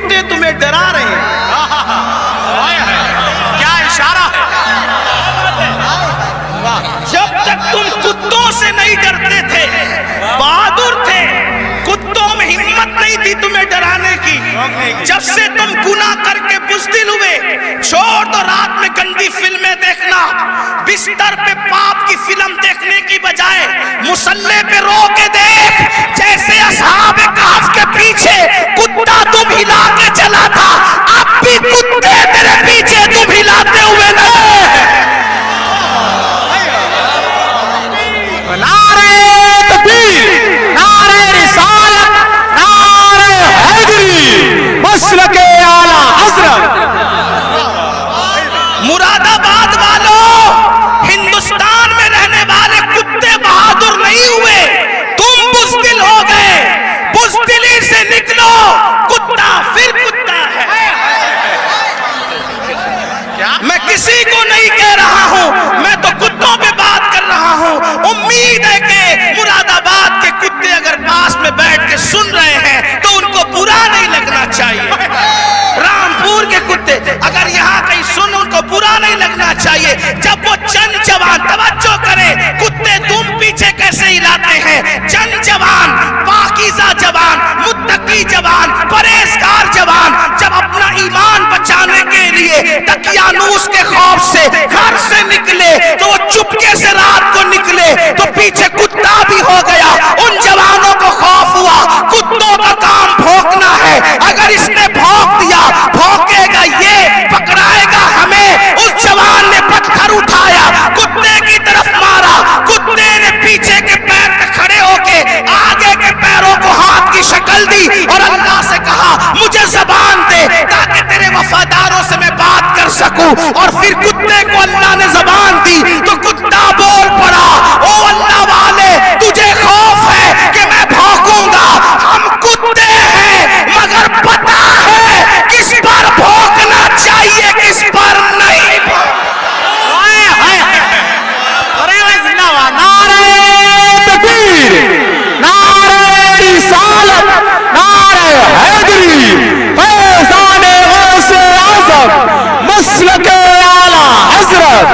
کتے تمہیں ڈرا رہے ہیں. کیا اشارہ ہے. جب تک تم کتوں سے نہیں ڈرتے تھے بہادر تھے, کتوں میں ہمت نہیں تھی تمہیں ڈرانے کی. جب سے تم گناہ کر کے بزدل ہوئے, چھوڑ دو رات میں گندی فلمیں دیکھنا, بستر پہ پاپ کی فلم دیکھنے کی بجائے مصلی پہ رو کے دیکھ, جیسے اصحاب کہف کے پیچھے کتا تم ہلا کے چلا تھا, اب بھی کتے تیرے پیچھے تم ہلاتے ہوئے نہیں. نعرہ تکبیر, نعرہ رسالت, نعرہ حیدری, مسلک اعلیٰ حضرت. مراد آباد والوں, ہندوستان میں رہنے والے کتے بہادر نہیں ہوئے, تم بزدل ہو گئے. بزدلی سے نکلو, کتا پھر کتا ہے. میں کسی کو نہیں کہہ رہا ہوں, میں تو کتوں پہ بات کر رہا ہوں. امید ہے کہ مراد آباد کے کتے اگر پاس میں بیٹھ کے سن رہے ہیں تو ان کو برا نہیں لگنا چاہیے. رامپور کے کتے اگر یہاں کہیں سن, ان کو برا نہیں لگنا چاہیے. جب وہ چند جوان, توجہ کریں, کتے تم پیچھے کیسے ہلاتے ہیں. چند جوان, پاکیزہ جوان, متقی جوان, پرہیزگار جوان, جب اپنا ایمان بچانے کے لیے دقیانوس کے خوف سے گھر سے نکلے تو وہ چپکے سے رات کو نکلے تو پیچھے کتا بھی ہو گیا. ان جوانوں کو خوف ہوا, کتوں کا کام بھونکنا ہے, اگر اس نے بھونک دیا بھونکے گا یہ, پکڑائے گا ہمیں. اس جوان نے پتھر اٹھایا, کتے کی طرف مارا, کتے نے پیچھے کے پیر پہ کھڑے ہو کے آگے کے پیروں کو ہاتھ کی شکل دی اور اللہ سے کہا مجھے زبان دے تاکہ تیرے وفاداروں سے میں بات کر سکوں. اور پھر کتے کو اللہ نے زبان دی تو کتا بول پڑا, او اللہ والے تجھے خوف ہے کہ میں بھونکوں گا. ہم کتے ہیں مگر پتہ ہے کس پر بھونکنا چاہیے کس پر نہیں. نعرہ تکبیر, نعرہ رسالت, نعرہ حیدری, فیضان غوث اعظم, مسلک اعلیٰ حضرت.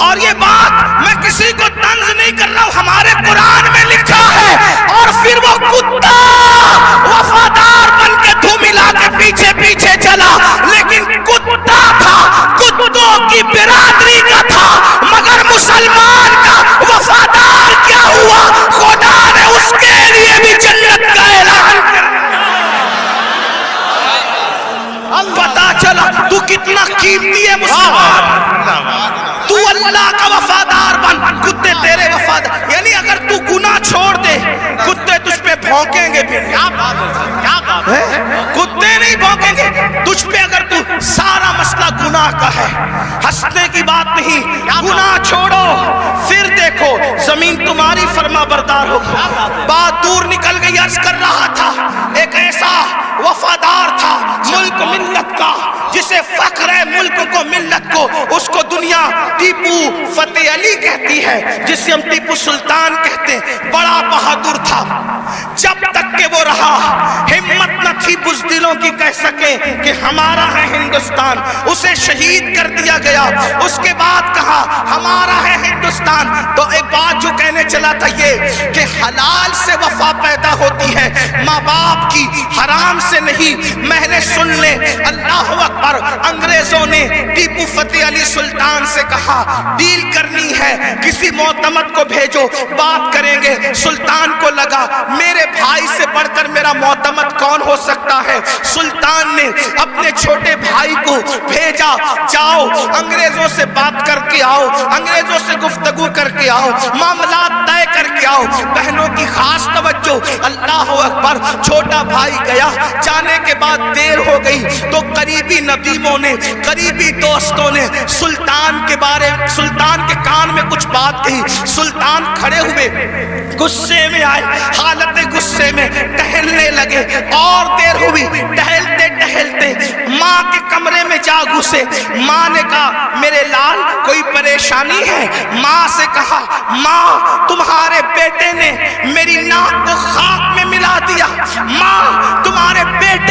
اور یہ بات میں کسی کو طنز نہیں کر رہا ہوں, ہمارے قرآن میں لکھا ہے. اور پھر وہ کتا وفادار بن کے دھوم ملا کے پیچھے پیچھے چلا, لیکن کتا تھا, کتوں کی برادری کا تھا, مگر مسلمان کا وفادار کیا ہوا, خدا نے اس کے لیے بھی جنت کا اعلان کر دیا. پتا چلا تو کتنا قیمتی ہے مسلمان. تو اللہ کا وفادار بن, کتے تیرے وفادار. یعنی اگر تو گناہ چھوڑ دے کتے تجھ پہ بھونکیں گے. پھر کتے نہیں بھونکیں گے تجھ پہ اگر تو سارا مسئلہ گناہ کا ہے. ہنسنے کی بات نہیں, گناہ چھوڑو پھر دیکھو زمین تمہاری فرما بردار ہوگی. بات دور نکل گئی. عرض کر رہا تھا ایک ایسا وفادار تھا ملک ملت کا جسے فخر ہے ملک کو ملت کو, اس کو دنیا ٹیپو فتح علی کہتی ہے, جسے ہم ٹیپو سلطان کہتے ہیں. بڑا بہادر تھا, جب تک کہ وہ رہا ہمت نہ تھی بزدلوں کی کہہ سکے کہ ہمارا ہے ہندوستان. اسے شہید کر دیا گیا. اس کے بعد کہا ہمارا ہے ہندوستان. تو ایک بات جو کہنے چلا تھا یہ کہ حلال سے وفا پیدا ہوتی ہے, ماں باپ کی, حرام سے نہیں. میں نے سن لے, اللہ اکبر. انگریزوں نے ٹیپو فتح علی سلطان سے کہا ڈیل کرنی ہے, کسی معتمد کو بھیجو, بات کریں گے. سلطان کو لگا میرے بھائی سے بڑھ کر میرا معتمد کون ہو سکتا ہے. سلطان نے اپنے چھوٹے بھائی کو بھیجا, جاؤ انگریزوں سے بات کر کے آؤ, انگریزوں سے گفتگو کر کے آؤ, معاملات طے کر کے آؤ. بہنوں کی خاص توجہ, اللہ اکبر. چھوٹا بھائی گیا, جانے کے بعد دیر ہو گئی تو قریبی ندیموں نے, قریبی دوستوں نے سلطان کے کان میں کچھ بات کہی. سلطان کھڑے ہوئے, غصے میں آئے, حالت غصے میں ٹہلنے لگے. اور دیر ہوئی, ٹہلتے ٹہلتے ماں کے کمرے میں جا گھسے. ماں نے کہا میرے لال کوئی پریشانی ہے. ماں سے کہا ماں تمہارے بیٹے نے میری ناک کو خاک میں ملا دیا. ماں تمہارے بیٹے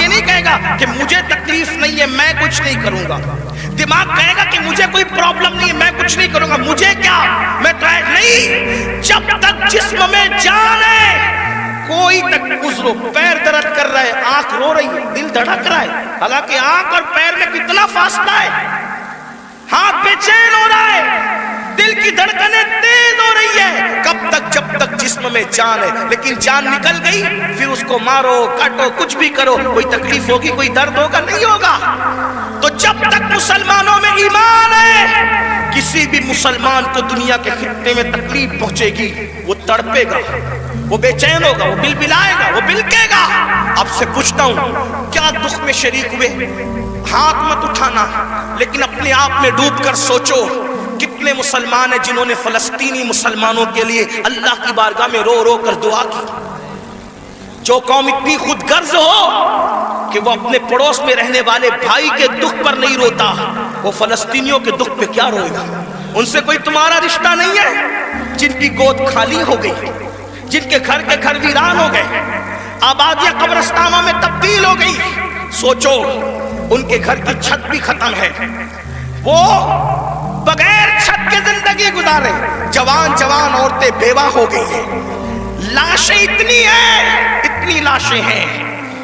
یہ نہیں کہے گا کہ مجھے تکلیف نہیں ہے میں کچھ نہیں کروں گا، دماغ کہے گا کہ مجھے کوئی پرابلم نہیں ہے میں کچھ نہیں کروں گا، مجھے کیا میں تو نہیں، جب تک جسم میں جان ہے کوئی تک گزرو، پیر درد کر رہا ہے، آنکھ رو رہی ہے، دل دھڑک رہا ہے، حالانکہ آنکھ اور پیر میں کتنا فاصلہ ہے، ہاتھ بے چین ہو رہا ہے، دل کی دھڑکنیں تیز ہو رہی ہے، کب تک؟ جب تک جسم میں جان ہے، لیکن جان نکل گئی پھر اس کو مارو کاٹو کچھ بھی کرو، کوئی تکلیف ہوگی کوئی درد ہوگا نہیں ہوگا۔ تو جب تک مسلمانوں میں ایمان ہے کسی بھی مسلمان کو دنیا کے خطے میں تکلیف پہنچے گی وہ تڑپے گا، وہ بے چین ہوگا، وہ بلبلائے گا، وہ بلکے گا۔ اب سے پوچھتا ہوں کیا دکھ میں شریک ہوئے؟ ہاتھ مت اٹھانا لیکن اپنے آپ میں ڈوب کر سوچو کتنے مسلمان ہیں جنہوں نے فلسطینی مسلمانوں کے لیے اللہ کی بارگاہ میں رو رو کر دعا کی۔ جو قوم اتنی خود غرض ہو کہ وہ اپنے پڑوس میں رہنے والے بھائی کے دکھ پر نہیں روتا، وہ فلسطینیوں کے دکھ پہ کیا روئے گا؟ ان سے کوئی تمہارا رشتہ نہیں ہے؟ جن کی گود خالی ہو گئی، جن کے گھر ویران ہو گئے، آبادیاں قبرستانوں میں تبدیل ہو گئی، سوچو ان کے گھر کی چھت بھی ختم ہے، وہ بغیر چھت کے زندگی گزارے، جوان جوان عورتیں بیوہ ہو گئی ہیں، لاشیں اتنی لاشیں ہیں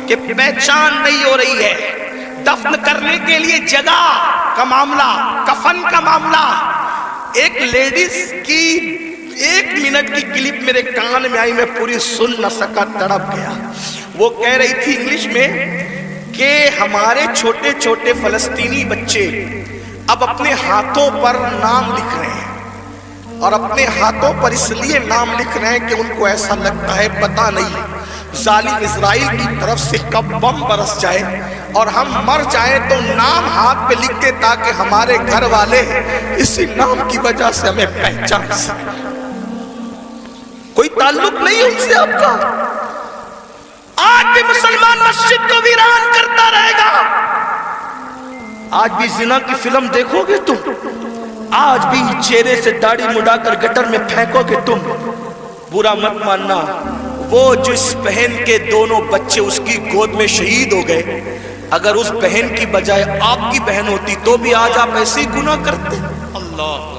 کہ پہچان نہیں ہو رہی ہے، دفن کرنے کے لیے جگہ کا معاملہ، کفن کا معاملہ۔ ایک لیڈیز کی 1 منٹ کی کلپ میرے کان میں آئی، میں پوری سن نہ سکا، تڑپ گیا۔ وہ کہہ رہی تھی انگلش میں کہ ہمارے چھوٹے چھوٹے فلسطینی بچے اب اپنے ہاتھوں پر نام لکھ رہے ہیں، اور اپنے ہاتھوں پر اس لیے نام لکھ رہے ہیں کہ ان کو ایسا لگتا ہے پتہ نہیں ظالم اسرائیل کی طرف سے کب بم برس جائے اور ہم مر جائیں تو نام ہاتھ پہ لکھتے تاکہ ہمارے گھر والے اسی نام کی وجہ سے ہمیں پہچان سکیں۔ کوئی تعلق نہیں ان سے آپ کا۔ آج بھی مسلمان مسجد کو ویران کرتا رہے گا، آج بھی زنا کی فلم دیکھو گے تم، آج بھی چہرے سے داڑھی مڈا کر گٹر میں پھینکو گے تم۔ برا مت ماننا، وہ جس بہن کے دونوں بچے اس کی گود میں شہید ہو گئے، اگر اس بہن کی بجائے آپ کی بہن ہوتی تو بھی آج آپ ایسے ہی گناہ کرتے۔ اللہ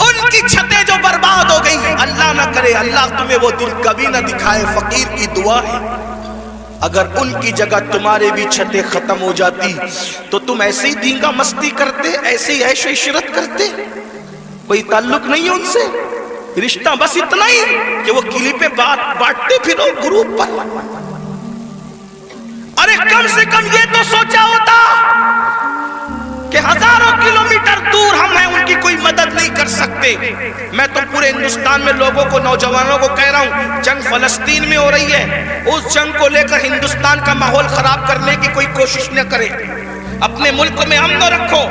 ان کی چھتیں جو برباد ہو گئی، اللہ نہ کرے اللہ تمہیں وہ دن کبھی نہ دکھائے، فقیر کی دعا ہے، اگر ان کی جگہ تمہارے بھی چھتیں ختم ہو جاتی تو تم ایسے ہی دینگا مستی کرتے، ایسے ہی عیش و عشرت کرتے؟ کوئی تعلق نہیں ہے ان سے، رشتہ بس اتنا ہی کہ وہ کلیپیں بانٹتے پھرو گروپ پر۔ ارے کم سے کم یہ تو سوچا ہوتا کہ ہزاروں کلومیٹر دور ہم ہیں، ان کی کوئی مدد نہیں کر سکتے۔ میں تو پورے ہندوستان میں لوگوں کو، نوجوانوں کو کہہ رہا ہوں، جنگ فلسطین میں ہو رہی ہے، اس جنگ کو لے کر ہندوستان کا ماحول خراب کرنے کی کوئی کوشش نہ کرے، اپنے ملک میں امن رکھو،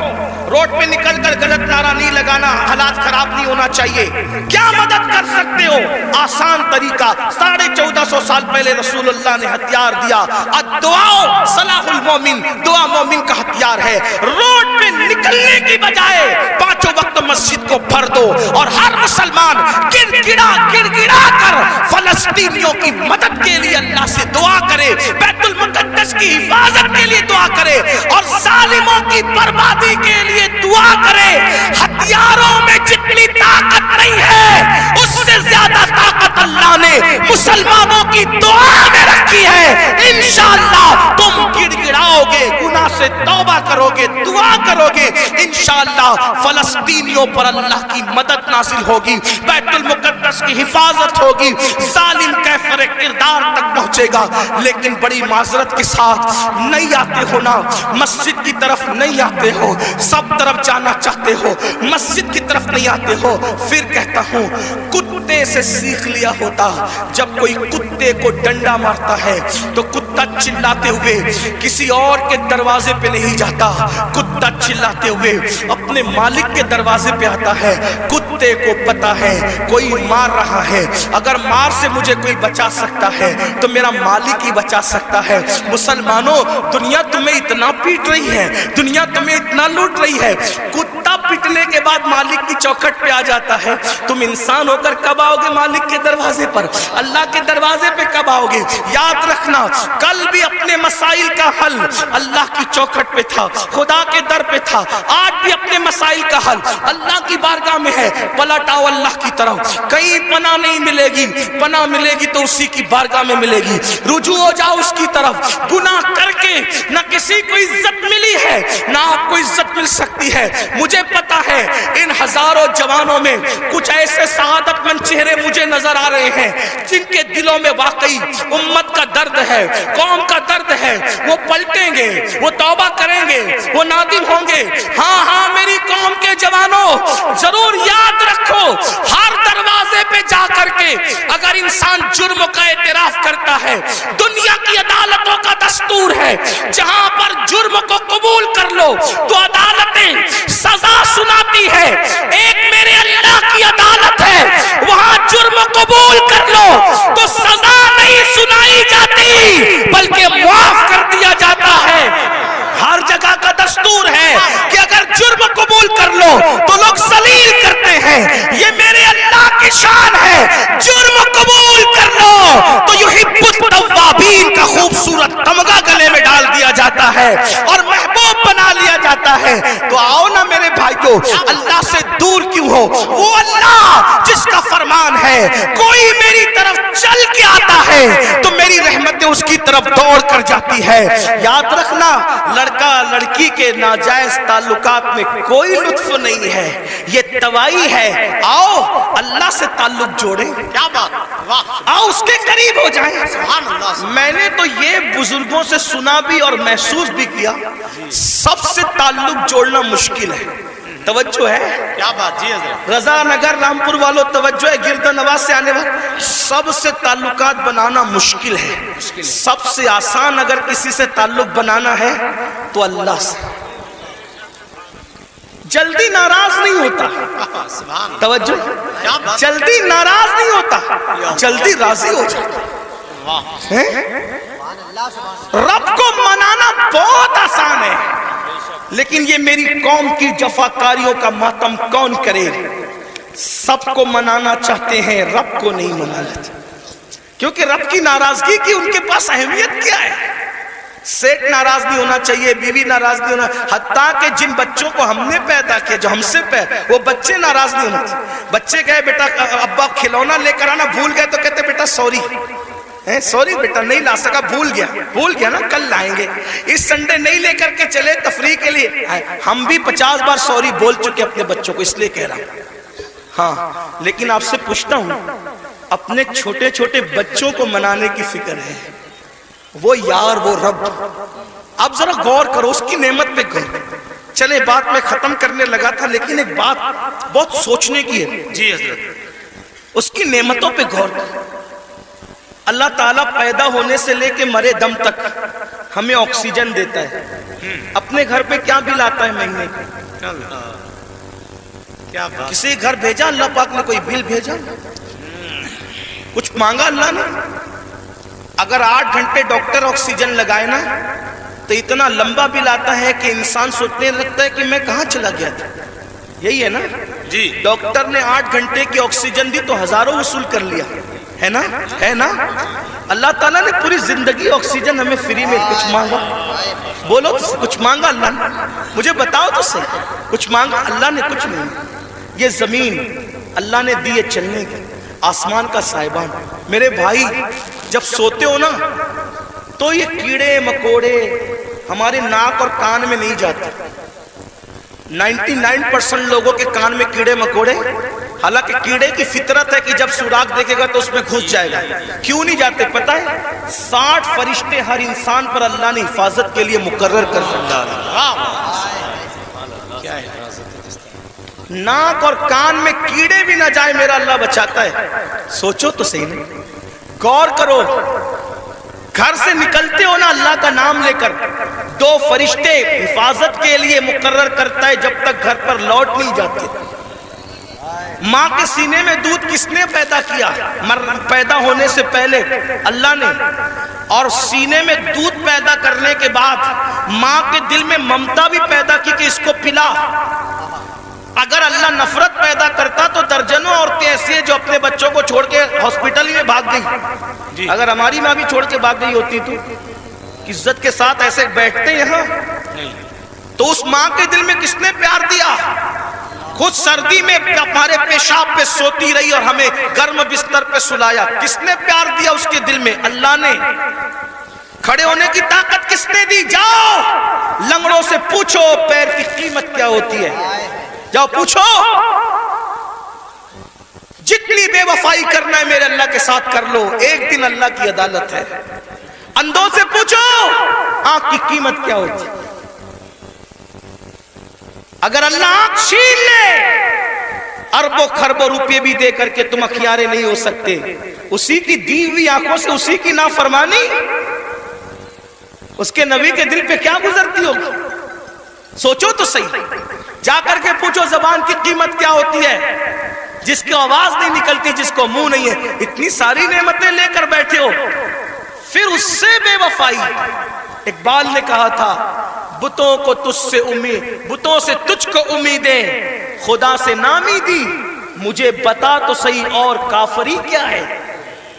روڈ پہ نکل کر غلط نعرہ نہیں لگانا، حالات خراب نہیں ہونا چاہیے۔ کیا مدد کر سکتے ہو؟ آسان طریقہ، 1450 سال پہلے رسول اللہ نے ہتھیار دیا، الدعاء صلاح المومن، دعا مومن کا ہتھیار ہے۔ روڈ پہ نکلنے کی بجائے 5 وقت مسجد کو بھر دو اور ہر مسلمان گڑ گڑا کر فلسطینیوں کی مدد کے لیے اللہ سے دعا کرے، بیت المقدس کی حفاظت کے لیے دعا کرے اور ظالموں کی بربادی کے لیے دعا کرے۔ ہتھیاروں میں جتنی طاقت نہیں ہے اس سے زیادہ طاقت اللہ نے مسلمانوں کی دعا میں رکھی ہے۔ انشاءاللہ تم گڑ گڑاؤ گے، گناہ سے توبہ کرو گے، دعا کرو گے، انشاءاللہ فلسطینیوں پر اللہ کی مدد نازل ہوگی، بیت المقدس کی حفاظت ہوگی، ظالم کیفر کردار تک پہنچے گا۔ لیکن بڑی معذرت کے ساتھ نہیں آتے ہو نا، مسجد کی طرف نہیں آتے ہو، سب طرف جانا چاہتے ہو، مسجد کی طرف نہیں آتے ہو۔ پھر کہتا ہوں کتے سے سیکھ لیا ہوتا، جب کوئی کتے کو ڈنڈا مارتا ہے تو کتا چلاتے ہوئے کسی اور کے دروازے پہ نہیں جاتا، کتا چلاتے ہوئے اپنے مالک کے دروازے پہ آتا ہے۔ کتے کو پتا ہے کوئی مار رہا ہے، اگر مار سے مجھے کوئی بچا سکتا ہے تو میرا مالک ہی بچا سکتا ہے۔ مسلمانوں، دنیا تمہیں اتنا پیٹ رہی ہے، دنیا تمہیں اتنا لوٹ رہی ہے، کتا پٹنے کے بعد مالک کی چوکھٹ پہ آ جاتا ہے، تم انسان ہو کر کب آؤ گے مالک کے دروازے پر؟ اللہ کے دروازے پہ کب آؤ گے؟ یاد رکھنا کل بھی اپنے مسائل کا حل اللہ کی چوکھٹ پہ تھا، خدا کے در پہ تھا، آج بھی اپنے مسائل کا حل اللہ کی بارگاہ میں ہے۔ پلٹ آؤ اللہ کی طرف، کہیں پناہ نہیں ملے گی، پناہ ملے گی تو اسی کی بارگاہ میں ملے گی۔ رجوع ہو جاؤ اس کی طرف، گناہ کر کے نہ کسی کو عزت ملی ہے نہ آپ کو عزت مل سکتی ہے۔ مجھے پتا ہے ان ہزاروں جوانوں میں کچھ ایسے سعادت مند چہرے مجھے نظر آ رہے ہیں جن کے دلوں میں واقعی امت کا درد ہے، قوم کا درد ہے۔ وہ پلٹیں گے، وہ توبہ کریں گے، وہ نادم ہوں گے۔ ہاں ہاں میری قوم کے جوانوں، ضرور یاد رکھو ہر دروازے پہ جا کر کے اگر انسان جرم کا اعتراف کرتا ہے، دنیا کی عدالتوں کا دستور ہے جہاں پر جرم کو قبول کر لو تو عدالتیں سزا سناتی ہے۔ ایک میرے اللہ کی عدالت ہے، وہاں جرم قبول کر لو تو سزا نہیں سنائی جاتی بلکہ معاف کر دیا جاتا ہے۔ ہر جگہ کا دستور ہے کہ اگر جرم قبول کر لو تو لوگ ذلیل کرتے ہیں، یہ میرے اللہ کی شان ہے۔ جرم قبول کر لو تو یحب التوابین کا خوبصورت تمغہ گلے میں ڈال دیا جاتا ہے اور محبوب بنا لیا جاتا ہے۔ تو آؤ نا میرے بھائیو، اللہ سے دور کیوں ہو؟ وہ اللہ جس کا فرمان ہے کوئی میری طرف چل کے آتا ہے تو میری رحمتیں اس کی طرف دوڑ کر جاتی ہے۔ یاد رکھنا لڑکا لڑکی کے ناجائز تعلقات میں کوئی لطف نہیں ہے، یہ توائی ہے۔ آؤ اللہ سے تعلق جوڑیں، کیا بات، واہ، آؤ اس کے قریب ہو جائیں۔ سبحان اللہ۔ میں نے تو یہ بزرگوں سے سنا بھی اور محسوس بھی کیا، سب سے تعلق جوڑنا مشکل ہے۔ توجہ ہے؟ کیا بات جی حضرت، رضا نگر رامپور والوں توجہ ہے، گرد نواز سے آنے والے سب سے تعلقات بنانا مشکل ہے۔ سب سے آسان اگر کسی سے تعلق بنانا ہے تو اللہ سے۔ جلدی ناراض نہیں ہوتا، سبحان اللہ، توجہ، کیا بات، جلدی ناراض نہیں ہوتا، جلدی راضی ہو جاتا۔ واہ، رب کو منانا بہت آسان ہے، لیکن یہ میری قوم کی جفاکاریوں کا ماتم کون کرے؟ سب کو منانا چاہتے ہیں، رب کو نہیں منانا چاہتے، کیونکہ رب کی ناراضگی کی ان کے پاس اہمیت کیا ہے؟ سیٹ ناراض نہیں ہونا چاہیے، بیوی ناراض نہیں ہونا، حتیٰ کہ جن بچوں کو ہم نے پیدا کیا، جو ہم سے پیدا، وہ بچے ناراض نہیں ہونا چاہیے۔ بچے کہے بیٹا ابا کھلونا لے کر آنا، بھول گئے تو کہتے بیٹا سوری، سوری بیٹا نہیں لا سکا، بھول گیا نا، کل لائیں گے، اس سنڈے نہیں لے کر کے چلے تفریح کے لیے۔ ہم بھی 50 بار سوری بول چکے اپنے بچوں کو، اس لیے کہہ رہا ہوں۔ ہاں لیکن آپ سے پوچھتا ہوں، اپنے چھوٹے چھوٹے بچوں کو منانے کی فکر ہے، وہ یار وہ رب، آپ ذرا غور کرو اس کی نعمت پہ غور کرو۔ چلے بات میں ختم کرنے لگا تھا، لیکن ایک بات بہت سوچنے کی ہے جی حضرت، اس کی نعمتوں پہ غور کرو۔ اللہ تعالیٰ پیدا ہونے سے لے کے مرے دم تک ہمیں آکسیجن دیتا ہے، اپنے گھر پہ کیا بل آتا ہے مہینے کا؟ کیا بات، کسی گھر بھیجا اللہ پاک نے کوئی بل بھیجا؟ کچھ مانگا اللہ نے؟ اگر 8 گھنٹے ڈاکٹر آکسیجن لگائے نا تو اتنا لمبا بل آتا ہے کہ انسان سوچنے لگتا ہے کہ میں کہاں چلا گیا تھا۔ یہی ہے نا جی، ڈاکٹر نے 8 گھنٹے کی آکسیجن دی تو ہزاروں وصول کر لیا، ہے نا؟ ہے نا؟ اللہ تعالیٰ نے پوری زندگی آکسیجن ہمیں فری میں، کچھ مانگا؟ بولو کچھ مانگا اللہ نے؟ مجھے بتاؤ تو صحیح، کچھ مانگا اللہ نے؟ کچھ نہیں۔ یہ زمین اللہ نے دی ہے چلنے کی، آسمان کا سائبان۔ میرے بھائی جب سوتے ہو نا تو یہ کیڑے مکوڑے ہمارے ناک اور کان میں نہیں جاتے۔ 99% لوگوں کے کان میں کیڑے مکوڑے، حالانکہ کیڑے کی فطرت ہے کہ جب سوراخ دیکھے گا تو اس میں گھس جائے گا۔ کیوں نہیں جاتے پتہ ہے؟ 60 فرشتے ہر انسان پر اللہ نے حفاظت کے لیے مقرر کر رکھا ہے۔ کیا ہے، ناک اور کان میں کیڑے بھی نہ جائے میرا اللہ بچاتا ہے۔ سوچو تو صحیح نہیں، غور کرو۔ گھر سے نکلتے ہو نا اللہ کا نام لے کر، 2 فرشتے حفاظت کے لیے مقرر کرتا ہے جب تک گھر پر لوٹ نہیں جاتے۔ ماں کے سینے میں دودھ کس نے پیدا کیا؟ پیدا ہونے سے پہلے اللہ نے، اور سینے میں دودھ پیدا کرنے کے بعد ماں کے دل میں ممتا بھی پیدا کی کہ اس کو پلا۔ اگر اللہ نفرت پیدا کرتا تو درجنوں عورتیں ایسی ہیں جو اپنے بچوں کو چھوڑ کے ہاسپٹل میں بھاگ گئی. اگر ہماری ماں بھی چھوڑ کے بھاگ گئی ہوتی تو عزت کے ساتھ ایسے بیٹھتے یہاں. تو اس ماں کے دل میں کس نے پیار دیا؟ خود سردی میں ہمارے پیشاب پہ سوتی رہی اور ہمیں گرم بستر پہ سلایا. کس نے پیار دیا اس کے دل میں؟ اللہ نے. کھڑے ہونے کی طاقت کس نے دی؟ جاؤ لنگڑوں سے پوچھو پیر کی قیمت کیا ہوتی ہے. جاؤ پوچھو. جتنی بے وفائی کرنا ہے میرے اللہ کے ساتھ کر لو، ایک دن اللہ کی عدالت ہے. اندھوں سے پوچھو آنکھ کی قیمت کیا ہوتی ہے. اگر اللہ آنکھ چھین لے اربوں خربوں روپے بھی دے کر کے تم اخیارے نہیں ہو سکتے. اسی کی دی ہوئی آنکھوں سے اسی کی نافرمانی اس کے نبی کے دل پہ کیا گزرتی ہوگی؟ سوچو تو صحیح. جا کر کے پوچھو زبان کی قیمت کیا ہوتی ہے، جس کی آواز نہیں نکلتی، جس کو منہ نہیں ہے. اتنی ساری نعمتیں لے کر بیٹھے ہو، پھر اس سے بے وفائی. اقبال نے کہا تھا بتوں کو تجھ سے امید، بتوں سے تجھ کو امیدیں، خدا سے نامی دی. مجھے بتا تو صحیح اور کافری کیا ہے؟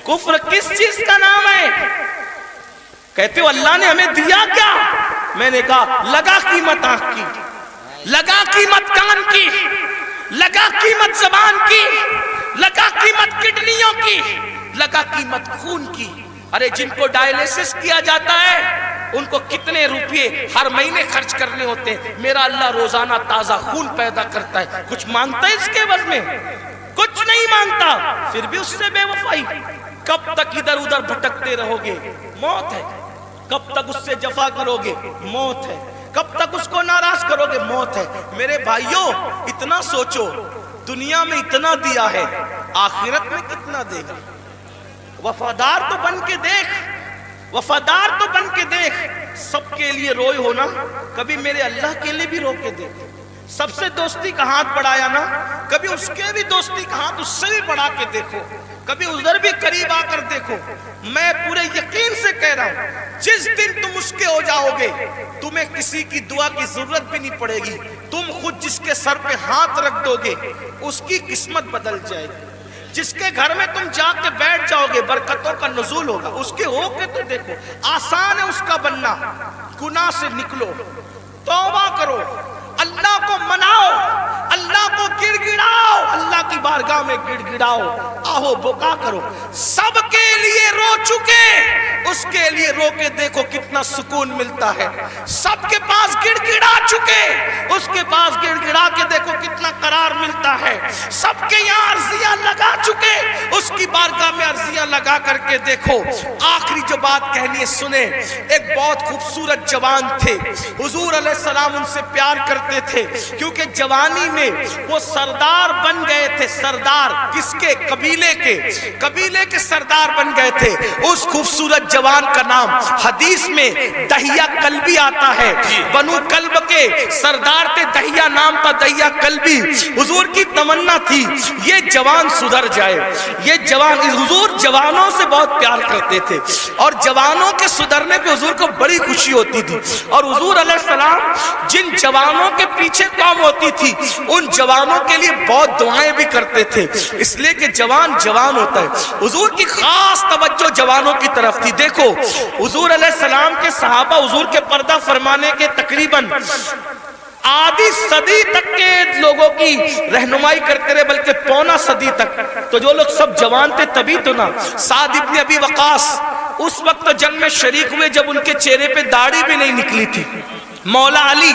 کفر کس چیز کا نام ہے؟ کہتے ہو اللہ نے ہمیں دیا کیا؟ میں نے کہا لگا قیمت آنکھ کی، لگا قیمت کان کی، لگا قیمت زبان کی، لگا قیمت کڈنیوں کی، لگا قیمت خون کی. ارے جن کو ڈائلیسس کیا جاتا ہے ان کو کتنے روپے ہر مہینے خرچ کرنے ہوتے ہیں. میرا اللہ روزانہ تازہ خون پیدا کرتا ہے. کچھ مانگتا ہے اس کے عوض میں؟ کچھ نہیں مانگتا. پھر بھی اس سے بے وفائی. کب تک ادھر ادھر بھٹکتے رہو گے؟ موت ہے. کب تک اس سے جفا کرو گے؟ موت ہے. کب تک اس کو ناراض کرو گے؟ موت ہے. میرے بھائیوں اتنا سوچو، دنیا میں اتنا دیا ہے، آخرت میں کتنا دے گا؟ وفادار تو بن کے دیکھ، وفادار تو بن کے دیکھ. سب کے لیے روئے ہونا، کبھی میرے اللہ کے لیے بھی رو کے دیکھ. سب سے دوستی کا ہاتھ بڑھایا نا، کبھی اس کے بھی دوستی کا ہاتھ اس سے بھی بڑھا کے دیکھو. کبھی ادھر بھی قریب آ کر دیکھو. میں پورے یقین سے کہہ رہا ہوں جس دن تم اس کے ہو جاؤ گے تمہیں کسی کی دعا کی ضرورت بھی نہیں پڑے گی. تم خود جس کے سر پہ ہاتھ رکھ دو گے اس کی قسمت بدل جائے گی. جس کے گھر میں تم جا کے بیٹھ جاؤ گے برکتوں کا نزول ہوگا. اس کے ہو کے تو دیکھو. آسان ہے اس کا بننا. گناہ سے نکلو، توبہ کرو، اللہ کو مناؤ، اللہ کو گڑ گڑاؤ، اللہ کی بارگاہ میں گڑ گڑاؤ، آہو بکا کرو. سب کے لیے رو چکے، اس کے لیے رو کے دیکھو کتنا سکون ملتا ہے. سب کے پاس گڑ گڑا چکے، اس کے پاس گڑ گڑا کے دیکھو کتنا قرار ملتا ہے. سب کے یہاں عرضیاں لگا چکے، اس کی بارگاہ میں عرضیاں لگا کر کے دیکھو. آخری جو بات کہنی ہے سنیں. ایک بہت خوبصورت جوان تھے، حضور علیہ السلام ان سے پیار کرتے تھے کیونکہ جوانی میں وہ سردار بن گئے تھے. سردار کس کے؟ قبیلے کے. قبیلے کے سردار بن گئے تھے. اس خوبصورت جوان کا نام حدیث میں دہیہ کلبی آتا ہے. بنو کلب کے سردار تھے، دہیہ نام تھا، دہیہ کلبی. حضور کی تمنا تھی یہ جوان سدھر جائے. یہ جوان، حضور جوانوں سے بہت پیار کرتے تھے اور جوانوں کے سدھرنے پہ حضور کو بڑی خوشی ہوتی تھی. اور حضور علیہ السلام جن جوانوں کے پیچھے قوم ہوتی تھی ان جوانوں کے لیے بہت دعائیں بھی کرتے تھے، اس لیے کہ جوان جوان ہوتا ہے. حضور کی خاص توجہ جوانوں کی طرف تھی. دیکھو حضور علیہ السلام کے صحابہ حضور کے پردہ فرمانے کے تقریباً آدھی صدی تک کے لوگوں کی رہنمائی کرتے رہے، بلکہ پونا صدی تک. تو جو لوگ سب جوان تھے تبھی تو نا. سعد ابن ابی وقاص اس وقت جنگ میں شریک ہوئے جب ان کے چہرے پہ داڑھی بھی نہیں نکلی تھی. مولا علی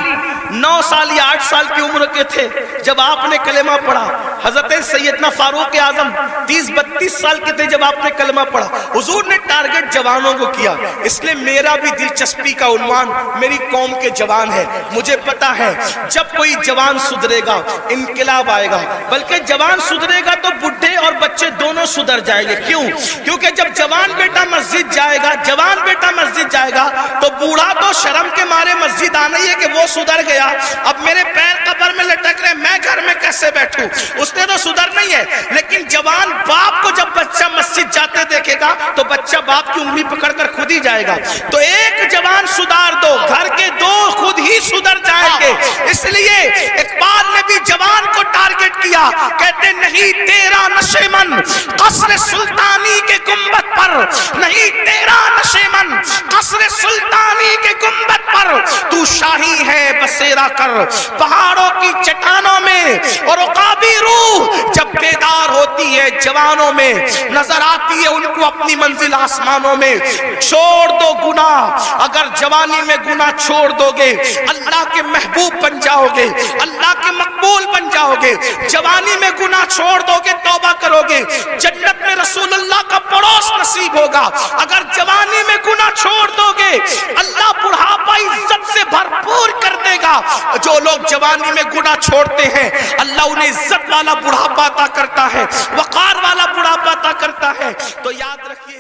9 سال یا 8 سال کی عمر کے تھے جب آپ نے کلمہ پڑھا. حضرت سیدنا فاروق اعظم 30-32 سال کے تھے جب آپ نے کلمہ پڑھا. حضور نے ٹارگٹ جوانوں کو کیا. اس لیے میرا بھی دلچسپی کا عنوان میری قوم کے جوان ہے. مجھے پتا ہے جب کوئی جوان سدھرے گا انقلاب آئے گا، بلکہ جوان سدھرے گا تو بڈھے اور بچے دونوں سدھر جائیں گے. کیوں؟ کیونکہ جب جوان بیٹا مسجد جائے گا، جوان بیٹا مسجد جائے گا تو بوڑھا تو شرم کے مارے مسجد آنا ہی ہے کہ وہ سدھر گیا گیا, اب میرے پیر قبر میں لٹک رہے, میں گھر میں کیسے بیٹھوں. اس نے تو سدھرنا ہی ہے, لیکن جوان باپ کو جب بچہ مسجد جاتے دیکھے گا تو بچہ باپ کی انگلی پکڑ کر خود ہی جائے گا. تو ایک جوان سدھار دو, گھر کے دو خود ہی سدھر جائیں گے. اس لیے اقبال نے بھی جوان کو ٹارگٹ کیا, کہتے نہیں تیرا نشیمن قصر سلطانی کے گنبد پر, نہیں تیرا نشیمن قصر سلطانی کے گنبد پر, تو شاہی ہے بسیرا کر پہاڑوں کی چٹانوں میں. اور عقابی روح جب بیدار ہوتی ہے جوانوں میں, نظر آتی ہے ان کو اپنی منزل آسمانوں میں. چھوڑ دو گناہ, اگر جوانی میں گناہ چھوڑ دو گے اللہ کے محبوب بن جاؤ گے, اللہ کے مقبول بن جاؤ گے. جوانی میں گناہ چھوڑ دو گے, توبہ کرو گے, جنت میں رسول اللہ کا پڑوس نصیب ہوگا. اگر جوانی میں گناہ چھوڑ دو گے اللہ بڑھاپا عزت سے بھرپور کر دے گا. جو لوگ جوانی میں گناہ چھوڑتے ہیں اللہ انہیں عزت والا بڑھاپا عطا کرتا ہے, وقار والا بڑھاپا عطا کرتا ہے. تو یاد رکھیے.